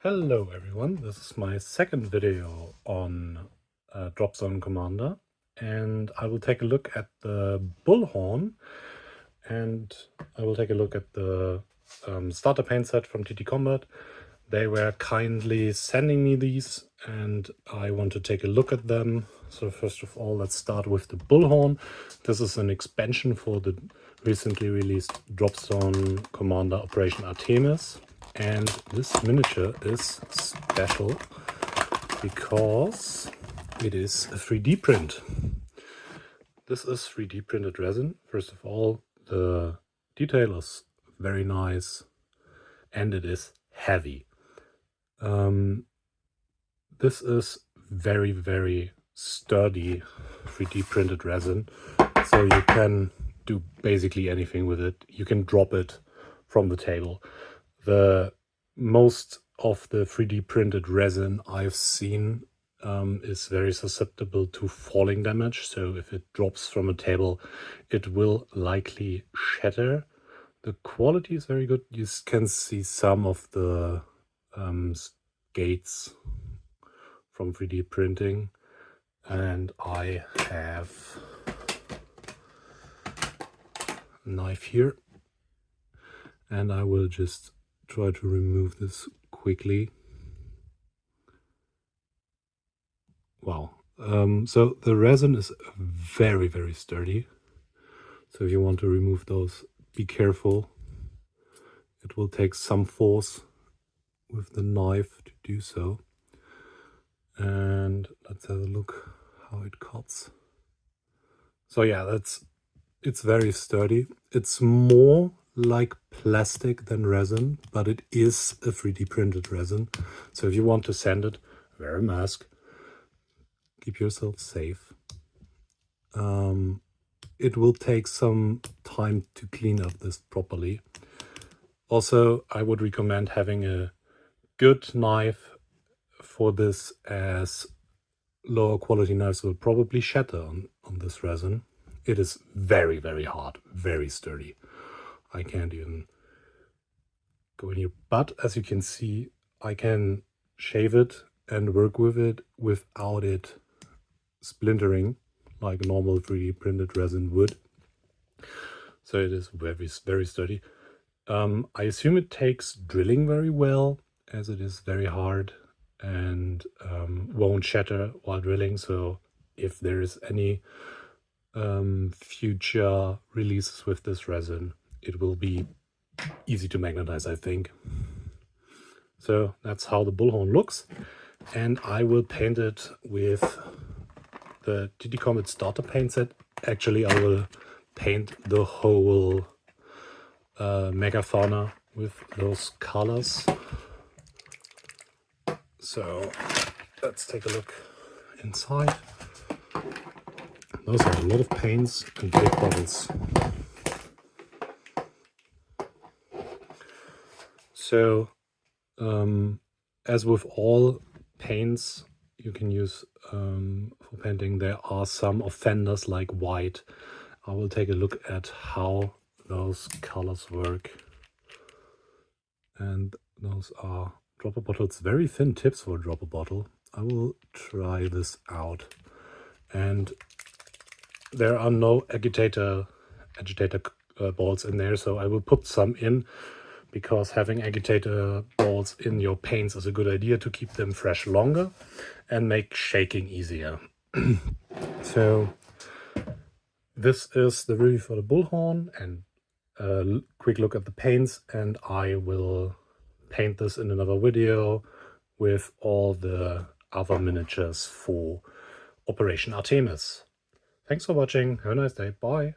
Hello everyone, this is my second video on Dropzone Commander, and I will take a look at the Bullhorn, and I will take a look at the starter paint set from TTCombats. They were kindly sending me these and I want to take a look at them. So first of all, let's start with the Bullhorn. This is an expansion for the recently released Dropzone Commander Operation Artemis. And this miniature is special because it is a 3D print. This is 3D printed resin. First of all, the detail is very nice and it is heavy. This is very, very sturdy 3D printed resin. So you can do basically anything with it. You can drop it from the table. The most of the 3D printed resin I've seen is very susceptible to falling damage. So if it drops from a table, it will likely shatter. The quality is very good. You can see some of the gates from 3D printing. And I have a knife here. And I will just try to remove this quickly. Wow. So the resin is very, very sturdy. So if you want to remove those, be careful. It will take some force with the knife to do so. And let's have a look how it cuts. So yeah, it's very sturdy. It's more like plastic than resin, but it is a 3D printed resin. So if you want to send it, wear a mask. Keep yourself safe. It will take some time to clean up this properly. Also, I would recommend having a good knife for this, as lower quality knives will probably shatter on this resin. It is very, very hard, very sturdy. I can't even go in here. But as you can see, I can shave it and work with it without it splintering like normal 3D printed resin would. So it is very, very sturdy. I assume it takes drilling very well, as it is very hard and won't shatter while drilling. So if there is any future releases with this resin, it will be easy to magnetize, I think. So that's how the Bullhorn looks, and I will paint it with the TTCombat starter paint set. Actually, I will paint the whole megafauna with those colors. So let's take a look inside. Those are a lot of paints and big bottles. So as with all paints you can use for painting, there are some offenders like white. I will take a look at how those colors work. And those are dropper bottles, very thin tips for a dropper bottle. I will try this out. And there are no agitator balls in there, so I will put some in, because having agitator balls in your paints is a good idea to keep them fresh longer and make shaking easier. So this is the review for the Bullhorn and a quick look at the paints, and I will paint this in another video with all the other miniatures for Operation Artemis. Thanks for watching. Have a nice day. Bye.